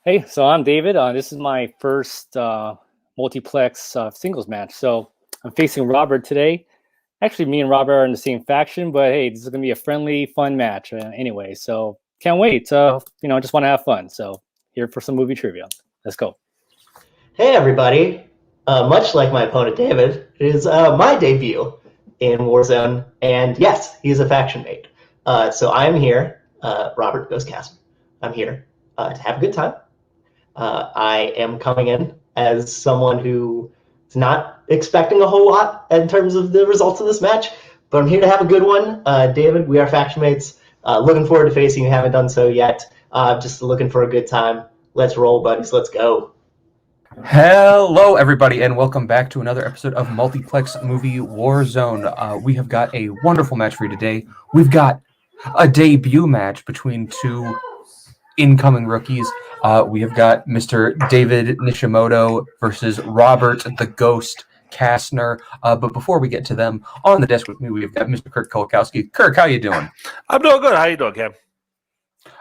Hey, so I'm David. This is my first multiplex singles match. So I'm facing Robert today. Actually, me and Robert are in the same faction, but hey, this is going to be a friendly, fun match anyway. So can't wait. Just want to have fun. So here for some movie trivia. Let's go. Hey, everybody. Much like my opponent, David, it is my debut in Warzone. And yes, he's a faction mate. So I'm here. Robert goes Castner. I'm here to have a good time. I am coming in as someone who is not expecting a whole lot in terms of the results of this match, but I'm here to have a good one. David, we are faction mates. Looking forward to facing you. Haven't done so yet. Just looking for a good time. Let's roll, buddies. Let's go. Hello, everybody, and welcome back to another episode of Multiplex Movie Warzone. We have got a wonderful match for you today. We've got a debut match between two incoming rookies. We have got Mr. David Nishimoto versus Robert the Ghost Castner. But before we get to them, on the desk with me, we've got Mr. Kirk Kolakowski. Kirk, how you doing? I'm doing good. How you doing, Cam?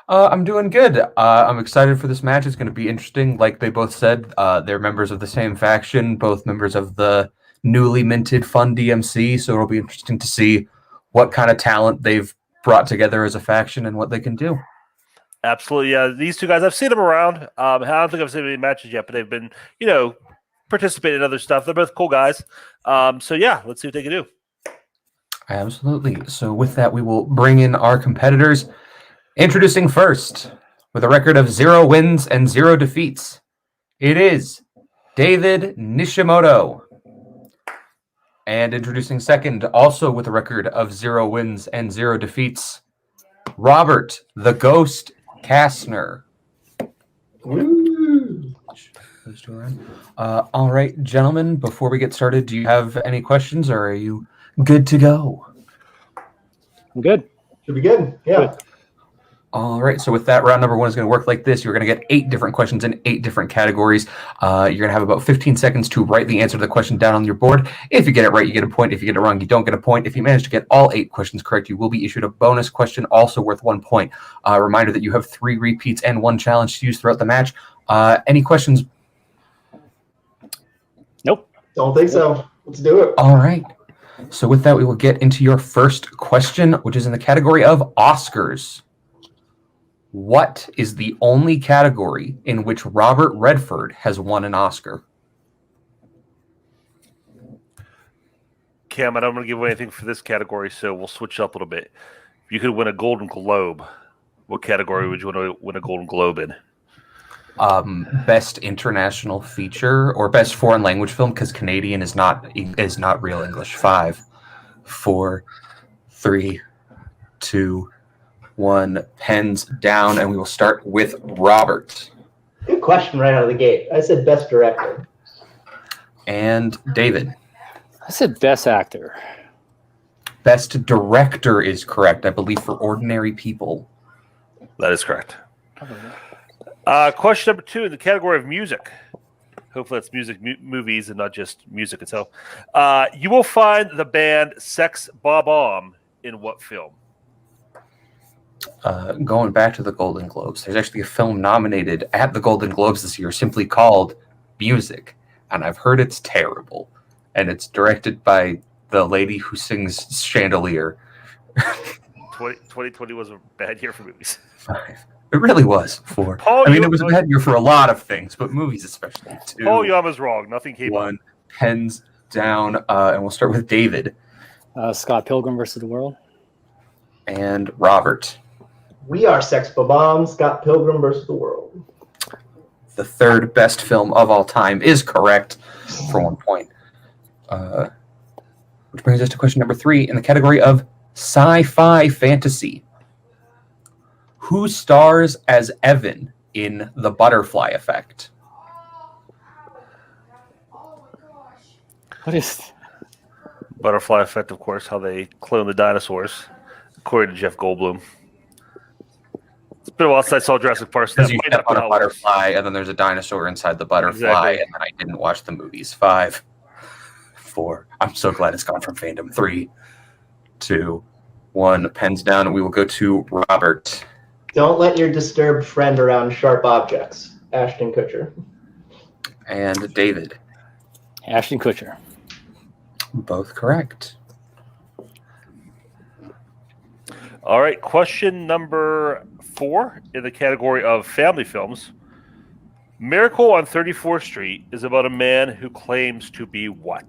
I'm doing good. I'm excited for this match. It's going to be interesting. Like they both said, they're members of the same faction, both members of the newly minted Fun DMC, so it'll be interesting to see what kind of talent they've brought together as a faction and what they can do. Absolutely. Yeah, these two guys, I've seen them around. I don't think I've seen any matches yet, but they've been, participating in other stuff. They're both cool guys. So, yeah, let's see what they can do. Absolutely. So with that, we will bring in our competitors. Introducing first, with a record of 0 wins and 0 defeats, it is David Nishimoto. And introducing second, also with a record of 0 wins and 0 defeats, Robert the Ghost Castner. All right, gentlemen, before we get started, do you have any questions or are you good to go? I'm good. Should be good. Yeah. Good. All right, so with that, round number 1 is going to work like this. You're going to get 8 different questions in 8 different categories. You're going to have about 15 seconds to write the answer to the question down on your board. If you get it right, you get a point. If you get it wrong, you don't get a point. If you manage to get all 8 questions correct, you will be issued a bonus question, also worth 1 point. Reminder that you have 3 repeats and 1 challenge to use throughout the match. Any questions? Nope. Don't think so. Let's do it. All right. So with that, we will get into your first question, which is in the category of Oscars. What is the only category in which Robert Redford has won an Oscar? Cam, I don't want to give away anything for this category, so we'll switch up a little bit. If you could win a Golden Globe, what category would you want to win a Golden Globe in? Best international feature or best foreign language film, because Canadian is not real English. 5, 4, 3, 2, 1, pens down, and we will start with Robert. Good question right out of the gate. I said best director. And David. I said best actor. Best director is correct, I believe, for Ordinary People. That is correct. Question number 2 in the category of music. Hopefully that's music movies and not just music itself. You will find the band Sex Bob-omb in what film? Going back to the Golden Globes, there's actually a film nominated at the Golden Globes this year simply called Music, and I've heard it's terrible, and it's directed by the lady who sings Chandelier. 2020 was a bad year for movies. 5. It really was. 4. It was a bad year for a lot of things, but movies especially. 2. Paul Yama's wrong. Nothing came 1. Pens down, and we'll start with David. Scott Pilgrim versus the World. And Robert. We are Sex Bob-omb, Scott Pilgrim versus the World. The third best film of all time is correct for 1 point. Which brings us to question number 3 in the category of sci-fi fantasy. Who stars as Evan in The Butterfly Effect? What is Butterfly Effect, of course, how they clone the dinosaurs, according to Jeff Goldblum. It's been a while since I saw Jurassic Park. Because you step on a butterfly, and then there's a dinosaur inside the butterfly, Exactly. and then I didn't watch the movies. 5, 4. I'm so glad it's gone from fandom. 3, 2, 1. Pens down, and we will go to Robert. Don't let your disturbed friend around sharp objects. Ashton Kutcher. And David. Ashton Kutcher. Both correct. All right, question number 4 in the category of family films. Miracle on 34th Street is about a man who claims to be what?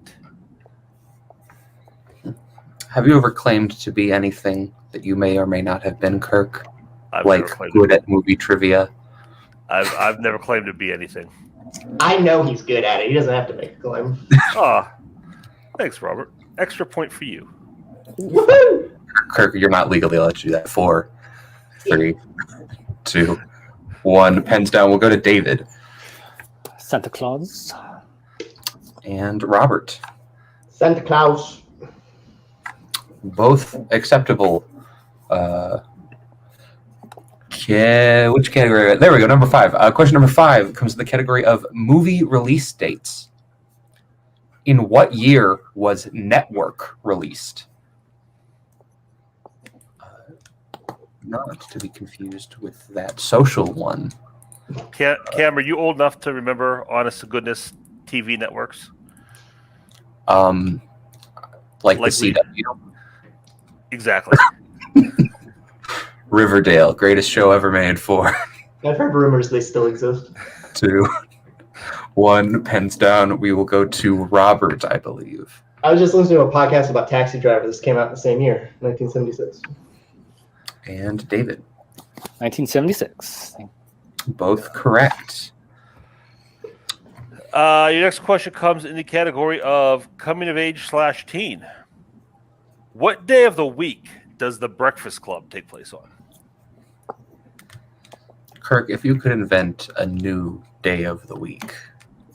Have you ever claimed to be anything that you may or may not have been, Kirk? I've Like never claimed good at movie trivia? I've never claimed to be anything. I know he's good at it. He doesn't have to make a claim. Thanks, Robert. Extra point for you. Woohoo! Kirk, you're not legally allowed to do that. 4, 3, 2, 1. Pens down. We'll go to David. Santa Claus. And Robert. Santa Claus. Both acceptable. Which category? There we go. Number 5. Question number 5 comes to the category of movie release dates. In what year was Network released? Not to be confused with that Social one. Cam, are you old enough to remember honest to goodness TV networks? Like the CW. Exactly. Riverdale, greatest show ever made. 4, I've heard rumors they still exist. 2, 1. Pens down. We will go to Robert, I believe. I was just listening to a podcast about taxi drivers. This came out the same year, 1976. And David. 1976. Both correct. Your next question comes in the category of coming of age / teen. What day of the week does The Breakfast Club take place on? Kirk, if you could invent a new day of the week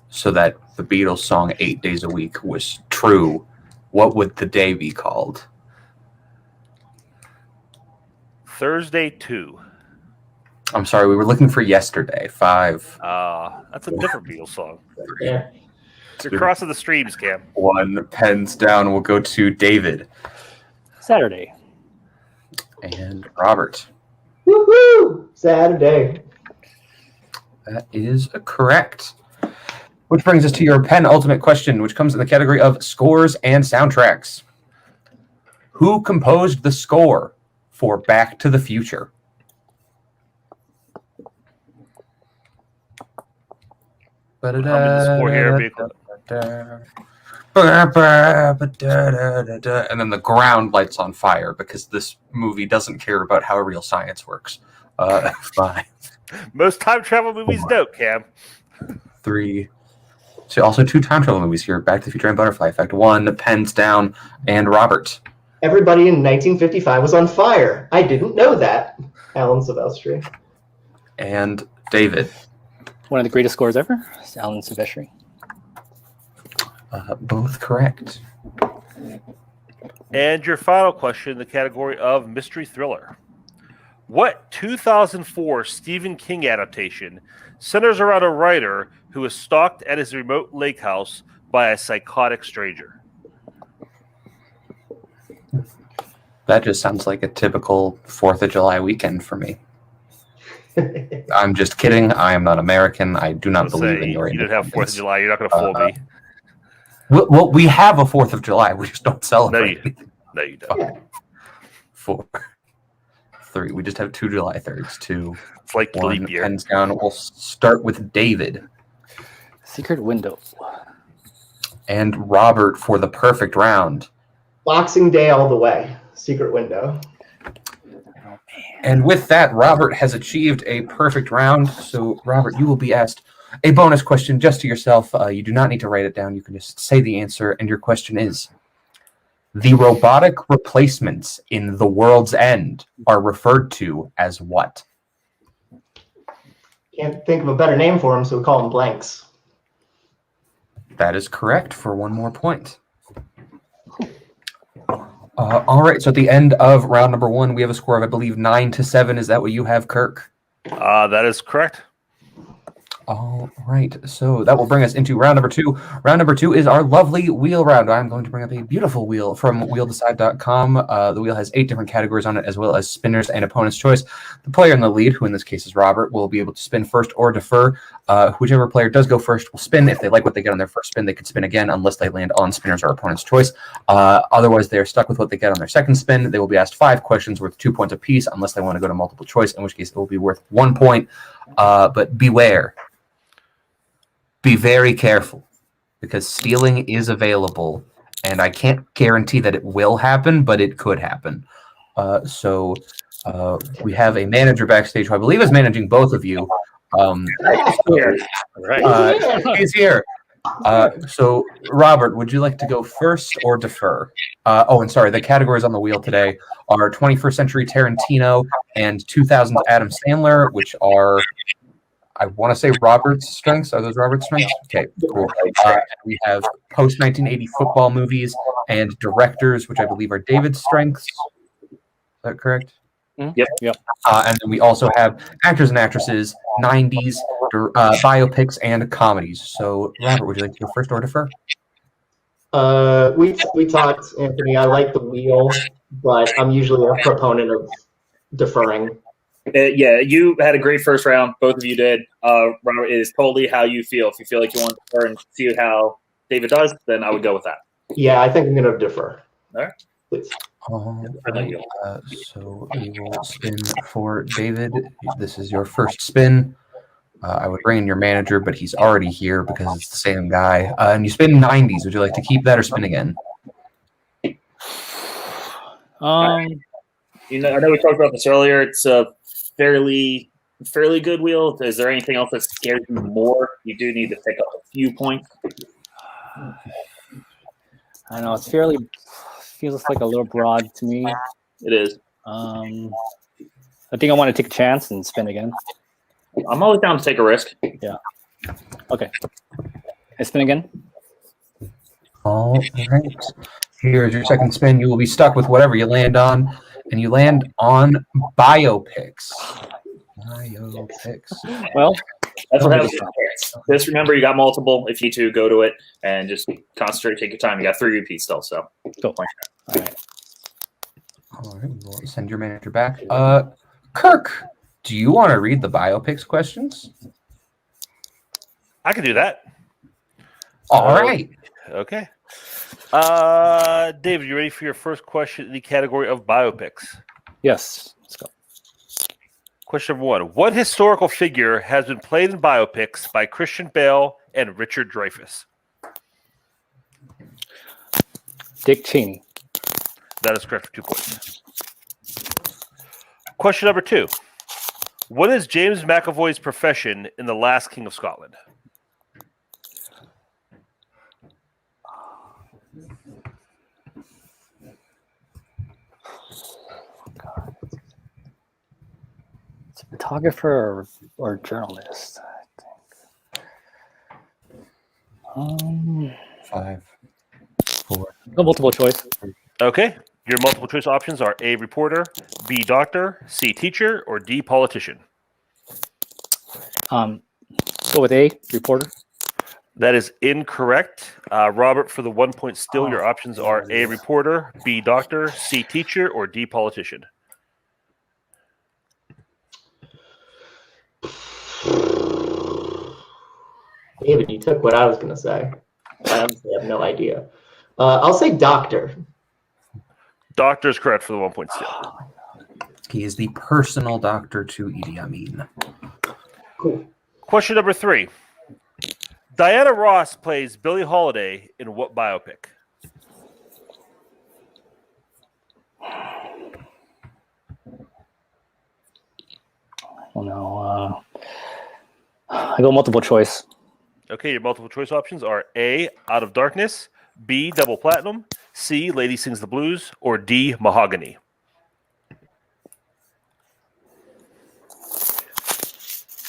so that the Beatles song 8 Days a Week was true, what would the day be called? Thursday 2. I'm sorry, we were looking for yesterday. 5. That's a different Beatles song. Yeah. You're crossing the streams, Cam. 1. Pens down. We'll go to David. Saturday. And Robert. Woohoo! Saturday. That is correct. Which brings us to your penultimate question, which comes in the category of scores and soundtracks. Who composed the score for Back to the Future? I'm in the score here. And then the ground lights on fire because this movie doesn't care about how real science works. 5. Most time travel movies don't, Cam. 3. So also 2 time travel movies here: Back to the Future and Butterfly Effect. 1. Pens down. And Robert. Everybody in 1955 was on fire. I didn't know that. Alan Silvestri. And David. One of the greatest scores ever. It's Alan Silvestri. Both correct. And your final question in the category of mystery thriller. What 2004 Stephen King adaptation centers around a writer who is stalked at his remote lake house by a psychotic stranger? That just sounds like a typical 4th of July weekend for me. I'm just kidding. I am not American. I do not believe in your You don't have 4th of July. You're not going to fool me. Well, we have a 4th of July. We just don't celebrate. No, you don't. 4, 3. We just have 2 July 3rds. 2. It's like 1. leap year. Pens down. We'll start with David. Secret Window. And Robert for the perfect round. Boxing Day all the way. Secret Window. And with that, Robert has achieved a perfect round. So, Robert, you will be asked a bonus question just to yourself. You do not need to write it down. You can just say the answer. And your question is, the robotic replacements in The World's End are referred to as what? Can't think of a better name for them, so we call them blanks. That is correct for 1 more point. All right, so at the end of round number 1, we have a score of, I believe, 9-7. Is that what you have, Kirk? That is correct. All right, so that will bring us into round number 2. Round number 2 is our lovely wheel round. I'm going to bring up a beautiful wheel from wheeldecide.com. The wheel has 8 different categories on it, as well as spinners and opponent's choice. The player in the lead, who in this case is Robert, will be able to spin first or defer. Whichever player does go first will spin. If they like what they get on their first spin, they can spin again unless they land on spinners or opponent's choice. Otherwise, they're stuck with what they get on their second spin. They will be asked 5 questions worth 2 points apiece, unless they want to go to multiple choice, in which case it will be worth 1 point. But beware. Be very careful, because stealing is available, and I can't guarantee that it will happen, but it could happen. So we have a manager backstage who I believe is managing both of you. He's here. So, Robert, would you like to go first or defer? And sorry, the categories on the wheel today are 21st Century Tarantino and 2000s Adam Sandler, which are... I want to say Robert's strengths. Are those Robert's strengths? Okay, cool. We have post-1980 football movies and directors, which I believe are David's strengths. Is that correct? Yep. And then we also have actors and actresses, 90s, biopics, and comedies. So, Robert, would you like to go first or defer? We talked, Anthony. I like the wheel, but I'm usually a proponent of deferring. Yeah, you had a great first round. Both of you did. Robert, it is totally how you feel. If you feel like you want to defer and see how David does, then I would go with that. Yeah, I think I'm going to defer. All right. Please. So we will spin for David. This is your first spin. I would bring in your manager, but he's already here because it's the same guy. And you spin 90s. Would you like to keep that or spin again? I know we talked about this earlier. It's a fairly good wheel. Is there anything else that scares you more? You do need to pick up a few points. I know it's feels like a little broad to me. It is. I think I want to take a chance and spin again. I'm always down to take a risk. Yeah. Okay. I spin again. All right. Here's your second spin. You will be stuck with whatever you land on, and you land on biopics. Well, that's what happens. Just remember, you got multiple. If you two go to it and just concentrate, take your time. You got 3 repeats still, so. Cool. All right. We'll send your manager back. Kirk, do you want to read the biopics questions? I can do that. All right. Okay. David, you ready for your first question in the category of biopics? Yes. Let's go. Question number 1. What historical figure has been played in biopics by Christian Bale and Richard Dreyfuss? Dick Cheney. That is correct for 2 points. Question number 2. What is James McAvoy's profession in The Last King of Scotland? It's a photographer or journalist, I think. 5, 4. No multiple choice. Okay. Your multiple choice options are A, reporter, B, doctor, C, teacher, or D, politician. Go with A, reporter. That is incorrect. Robert, for the 1 point still, your options are A, reporter, B, doctor, C, teacher, or D, politician. David, you took what I was going to say. I honestly have no idea. I'll say doctor. Doctor is correct for the 1 point still. He is the personal doctor to Idi Amin. Cool. Question number 3. Diana Ross plays Billie Holiday in what biopic? Oh no. I go multiple choice. Okay, your multiple choice options are A, Out of Darkness, B, Double Platinum, C, Lady Sings the Blues, or D, Mahogany.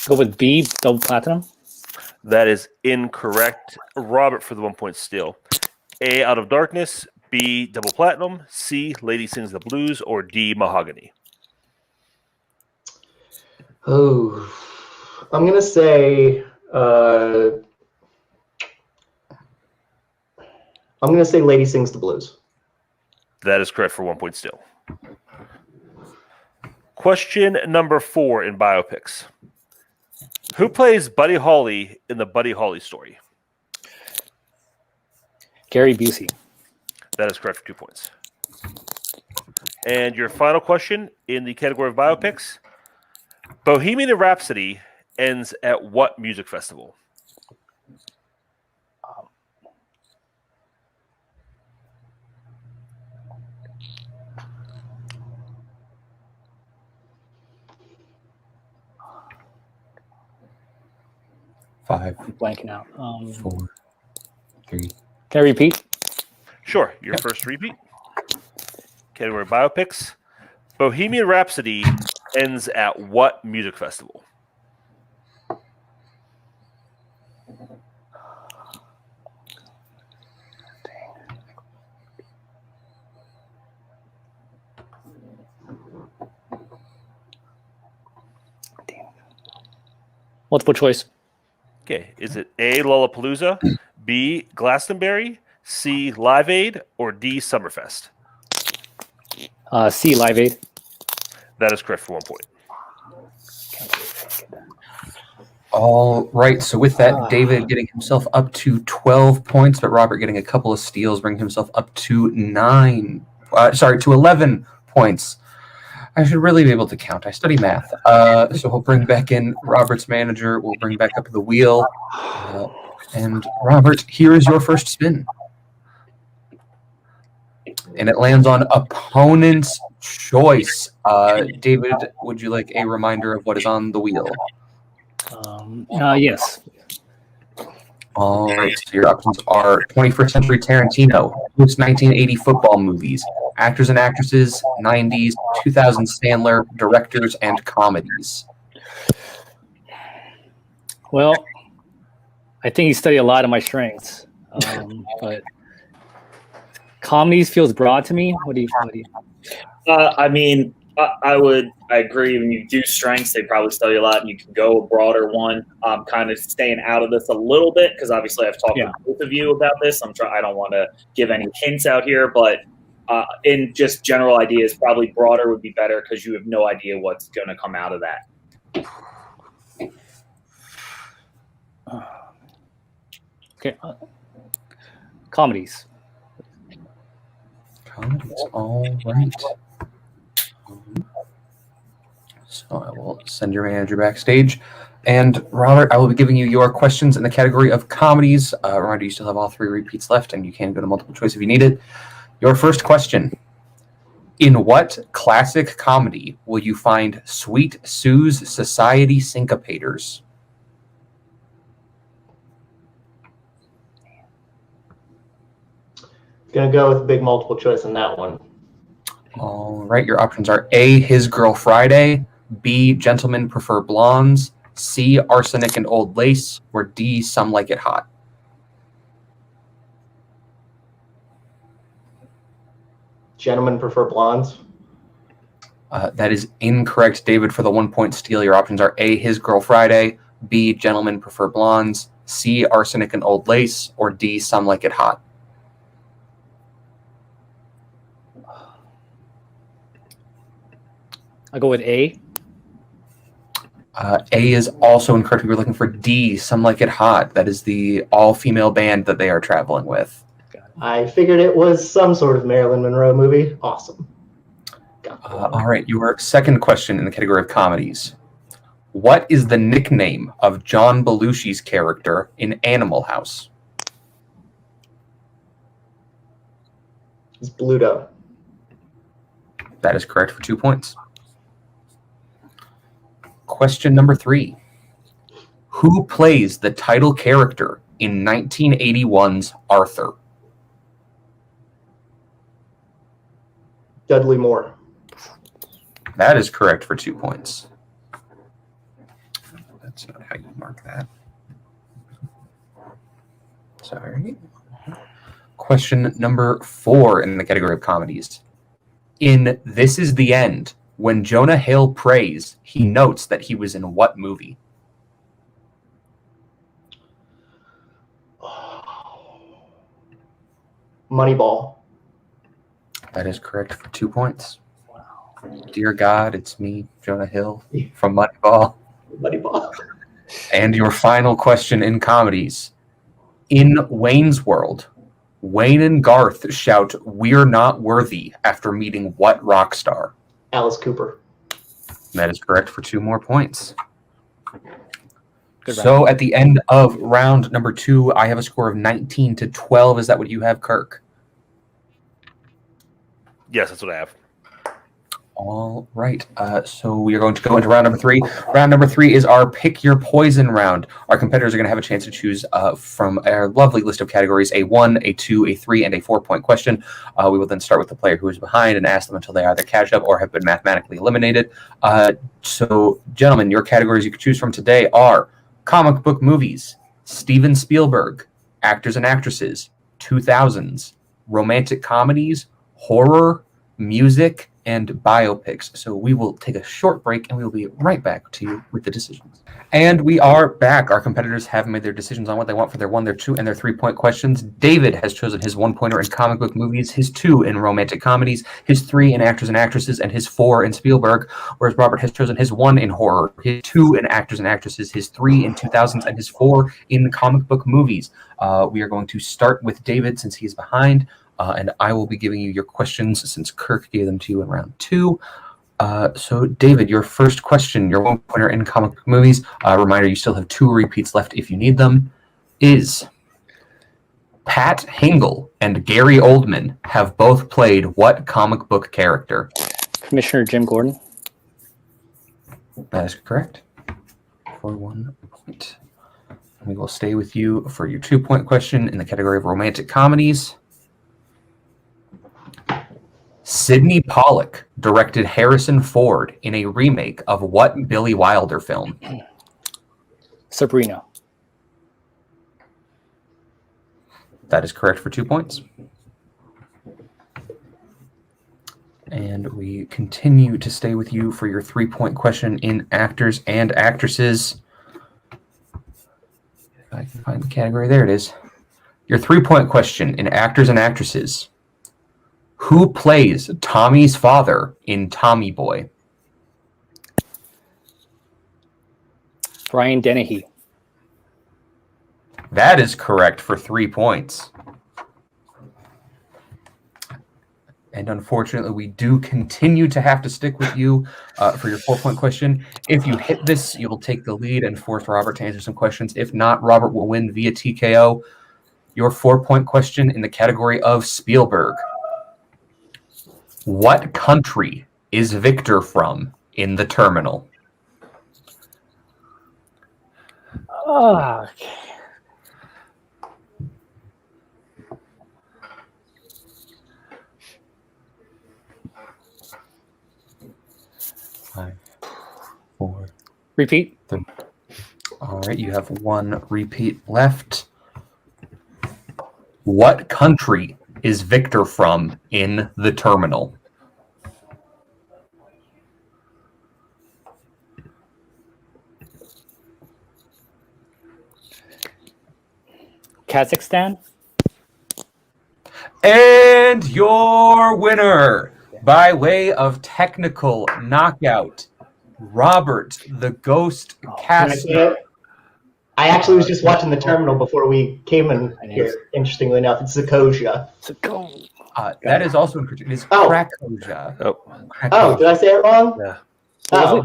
Go with B, Double Platinum. That is incorrect. Robert for the 1 point steal. A, Out of Darkness, B, Double Platinum, C, Lady Sings the Blues, or D, Mahogany. Oh, I'm going to say I'm going to say Lady Sings the Blues. That is correct for 1 point still. Question number 4 in biopics. Who plays Buddy Holly in the Buddy Holly story? Gary Busey. That is correct for 2 points. And your final question in the category of biopics. Bohemian Rhapsody ends at what music festival? Five, I'm blanking out. 4, 3. Can I repeat? Sure, your first repeat. Category of biopics. Bohemian Rhapsody ends at what music festival? Multiple choice. Okay, is it A, Lollapalooza, B, Glastonbury, C, Live Aid, or D, Summerfest? C, Live Aid. That is correct for 1 point. All right. So with that, David getting himself up to 12 points, but Robert getting a couple of steals, bringing himself up to 11 points. I should really be able to count. I study math. So we'll bring back in Robert's manager. We'll bring back up the wheel. And Robert, here is your first spin. And it lands on opponent's choice. David, would you like a reminder of what is on the wheel? Yes. All right. So your options are 21st Century Tarantino, post 1980 football movies, actors and actresses, 90s, 2000 Sandler, directors, and comedies. Well, I think you study a lot of my strengths, but comedies feels broad to me. What do you? I mean, I agree. When you do strengths, they probably study a lot, and you can go a broader one. I'm kind of staying out of this a little bit because obviously I've talked with both of you about this. I don't want to give any hints out here, but in just general ideas, probably broader would be better because you have no idea what's going to come out of that. Okay. Comedies. All right. So I will send your manager backstage. And Robert, I will be giving you your questions in the category of comedies. Reminder, you still have all 3 repeats left, and you can go to multiple choice if you need it. Your first question. In what classic comedy will you find Sweet Sue's Society Syncopators? Gonna go with big multiple choice on that one. All right, your options are A, His Girl Friday, B, Gentlemen Prefer Blondes, C, Arsenic and Old Lace, or D, Some Like It Hot. Gentlemen Prefer Blondes. That is incorrect, David. For the 1 point steal, your options are A, His Girl Friday, B, Gentlemen Prefer Blondes, C, Arsenic and Old Lace, or D, Some Like It Hot. I'll go with A. A is also incorrect. We were looking for D, Some Like It Hot. That is the all-female band that they are traveling with. I figured it was some sort of Marilyn Monroe movie. Awesome. All right, your second question in the category of comedies. What is the nickname of John Belushi's character in Animal House? It's Bluto. That is correct for 2 points. Question number 3. Who plays the title character in 1981's Arthur? Dudley Moore. That is correct for 2 points. That's not how you mark that. Sorry. Question number 4 in the category of comedies. In This Is the End, when Jonah Hill prays, he notes that he was in what movie? Moneyball. That is correct for 2 points. Dear God, it's me, Jonah Hill from Moneyball. Moneyball. And your final question in comedies. In Wayne's World, Wayne and Garth shout, "We're not worthy," after meeting what rock star? Alice Cooper. That is correct for 2 more points. Good So round. at the end of round number 2, I have a score of 19-12. Is that what you have, Kirk? Yes, that's what I have. All right. So we are going to go into round number 3. Round number 3 is our Pick Your Poison round. Our competitors are going to have a chance to choose from our lovely list of categories, a 1, a 2, a 3, and a 4-point question. We will then start with the player who is behind and ask them until they either catch up or have been mathematically eliminated. So, gentlemen, your categories you can choose from today are comic book movies, Steven Spielberg, actors and actresses, 2000s, romantic comedies, horror, music, and biopics. So we will take a short break and we will be right back to you with the decisions. And we are back. Our competitors have made their decisions on what they want for their 1, their 2, and their 3-point questions. David has chosen his 1-pointer in comic book movies, his 2 in romantic comedies, his 3 in actors and actresses, and his 4 in Spielberg, whereas Robert has chosen his 1 in horror, his 2 in actors and actresses, his 3 in 2000s, and his 4 in comic book movies. We are going to start with David since he is behind. And I will be giving you your questions since Kirk gave them to you in round 2. So, David, your first question, your 1-pointer in comic book movies, reminder you still have 2 repeats left if you need them, is Pat Hingle and Gary Oldman have both played what comic book character? Commissioner Jim Gordon. That is correct. For 1 point. We will stay with you for your 2-point question in the category of romantic comedies. Sidney Pollack directed Harrison Ford in a remake of what Billy Wilder film? Sabrina. That is correct for 2 points. And we continue to stay with you for your 3-point question in actors and actresses. If I can find the category, there it is. Your 3-point question in actors and actresses. Who plays Tommy's father in Tommy Boy? Brian Dennehy. That is correct for 3 points. And unfortunately, we do continue to have to stick with you for your 4-point question. If you hit this, you will take the lead and force Robert to answer some questions. If not, Robert will win via TKO. Your 4-point question in the category of Spielberg. What country is Victor from in The Terminal? Oh, okay. Five, 4. Repeat. 3. All right, you have 1 repeat left. What country is Victor from in The Terminal? Kazakhstan. And your winner, by way of technical knockout, Robert the Ghost Castner. I actually was just watching The Terminal before we came in here, interestingly enough. It's Zakosia. That is also incorrect. It is Krakosia. Oh, did I say it wrong? Yeah. Oh,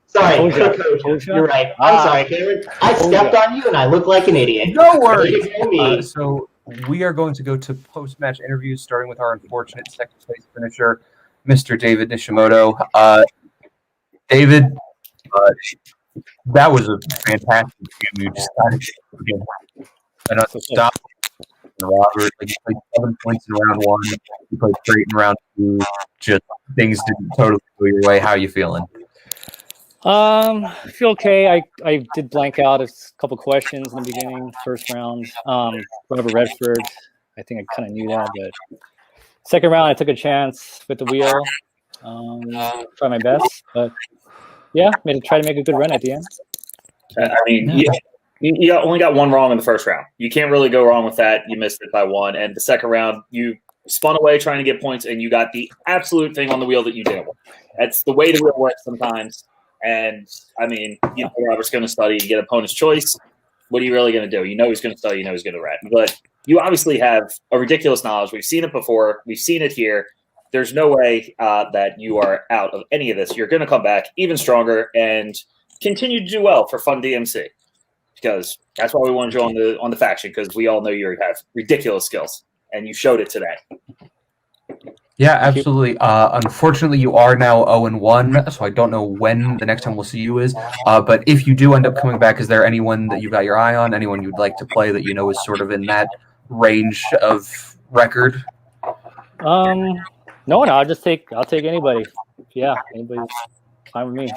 sorry. Krakosia? You're right. I'm sorry, Cameron. I stepped on you and I look like an idiot. No worries. So we are going to go to post-match interviews, starting with our unfortunate second-place finisher, Mr. David Nishimoto. David, that was a fantastic game. You just got it. And stop. Robert, like, you played 7 points in round 1. You played great in round 2. Just things didn't totally go your way. How are you feeling? I feel okay. I did blank out a couple questions in the beginning, first round. Robert Redford, I think I kind of knew that, but second round I took a chance with the wheel. Try my best, but yeah, try to make a good run at the end. I mean, You only got one wrong in the first round. You can't really go wrong with that. You missed it by one. And the second round, you spun away trying to get points, and you got the absolute thing on the wheel that you didn't want. That's the way the wheel works sometimes. And, I mean, you know Robert's going to study. You get opponent's choice. What are you really going to do? You know he's going to study. You know he's going to rat. But you obviously have a ridiculous knowledge. We've seen it before. We've seen it here. There's no way that you are out of any of this. You're going to come back even stronger and continue to do well for Fun DMC. Because that's why we wanted you on the faction, because we all know you have ridiculous skills, and you showed it today. Yeah, absolutely. Unfortunately, you are now 0-1, so I don't know when the next time we'll see you is. But if you do end up coming back, is there anyone that you got your eye on, anyone you'd like to play that you know is sort of in that range of record? No, I'll take anybody. Yeah, anybody's fine with me.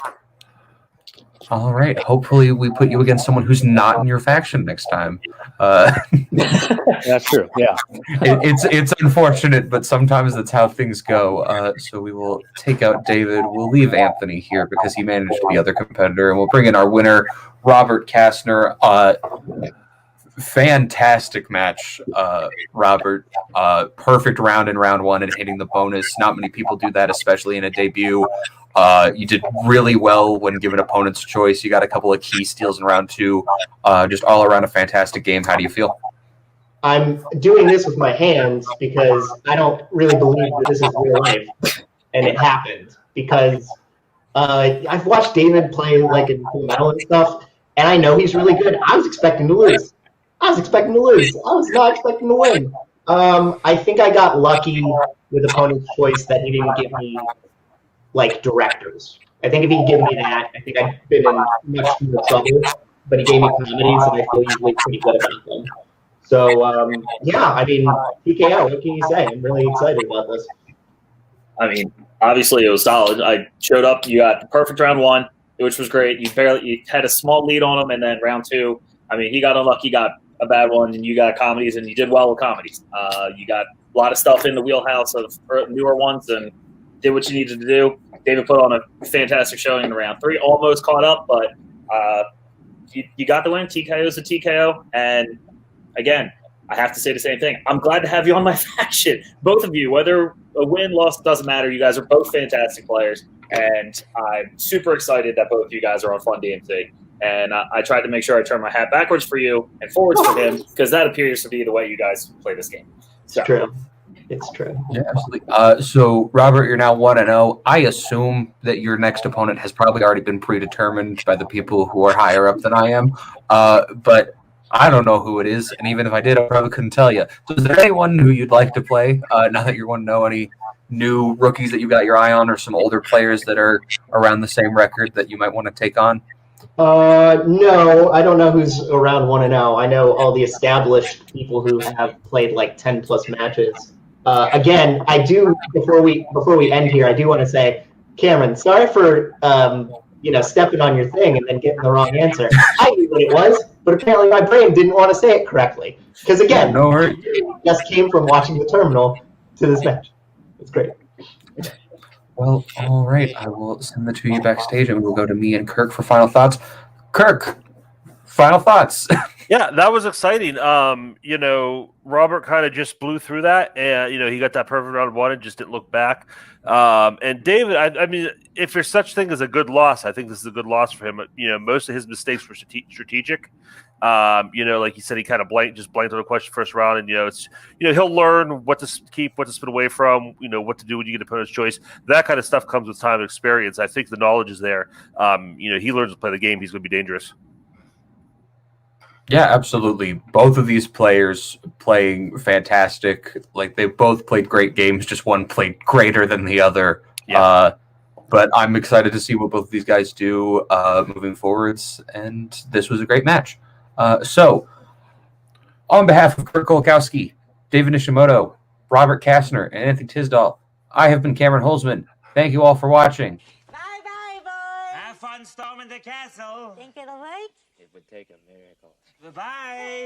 All right. Hopefully, we put you against someone who's not in your faction next time. That's true. Yeah. It's unfortunate, but sometimes that's how things go. So we will take out David. We'll leave Anthony here because he managed the other competitor, and we'll bring in our winner, Robert Castner. Fantastic match, Robert. Perfect round in round one and hitting the bonus. Not many people do that, especially in a debut. You did really well when given opponent's choice. You got a couple of key steals in round two. Just all around a fantastic game. How do you feel? I'm doing this with my hands because I don't really believe that this is real life, and it happened because I've watched David play like in Full Metal and stuff, and I know he's really good. I was expecting to lose. I was not expecting to win. I think I got lucky with opponent's choice that he didn't give me like directors. I think if he'd given me that, I think I'd been in much more trouble. But he gave me comedies, and I feel usually pretty good about them. So yeah, I mean, TKO. What can you say? I'm really excited about this. I mean, obviously it was solid. I showed up. You got the perfect round one, which was great. You had a small lead on him, and then round two, I mean, he got unlucky, got a bad one, and you got comedies, and you did well with comedies. You got a lot of stuff in the wheelhouse of newer ones, and did what you needed to do. David put on a fantastic showing in round three, almost caught up, but you got the win. TKO is a TKO, and again, I have to say the same thing. I'm glad to have you on my faction. Both of you, whether a win, loss, doesn't matter. You guys are both fantastic players, and I'm super excited that both of you guys are on Fun DMC. And I tried to make sure I turned my hat backwards for you and forwards for him, because that appears to be the way you guys play this game. So. It's true. It's true. Yeah, absolutely. So, Robert, you're now 1-0. I assume that your next opponent has probably already been predetermined by the people who are higher up than I am. But I don't know who it is, and even if I did, I probably couldn't tell you. So is there anyone who you'd like to play now that you're 1-0? Any new rookies that you got your eye on, or some older players that are around the same record that you might want to take on? No, I don't know who's around 1-0. I know all the established people who have played like 10+ matches. Again, I do before we end here, I do want to say, Cameron, sorry for stepping on your thing and then getting the wrong answer. I knew what it was, but apparently my brain didn't want to say it correctly. Because again, no worries. Just came from watching the terminal to this match. It's great. Well, all right. I will send the two of you backstage, and we'll go to me and Kirk for final thoughts. Kirk, final thoughts. Yeah, that was exciting. Robert kind of just blew through that, and he got that perfect round one and just didn't look back. And David, I mean, if there's such thing as a good loss, I think this is a good loss for him. Most of his mistakes were strategic. Like he said, he kind of blanked on the question first round, and he'll learn what to keep, what to spin away from, what to do when you get opponent's choice. That kind of stuff comes with time and experience. I think the knowledge is there. He learns to play the game. He's going to be dangerous. Yeah, absolutely. Both of these players playing fantastic. Like, they both played great games. Just one played greater than the other. Yeah. But I'm excited to see what both of these guys do moving forwards. And this was a great match. So, on behalf of Kirk Kolakowski, David Nishimoto, Robert Castner, and Anthony Tisdall, I have been Cameron Holzman. Thank you all for watching. Bye-bye, boys. Have fun storming the castle. Think it'll work? It would take a miracle. Bye-bye.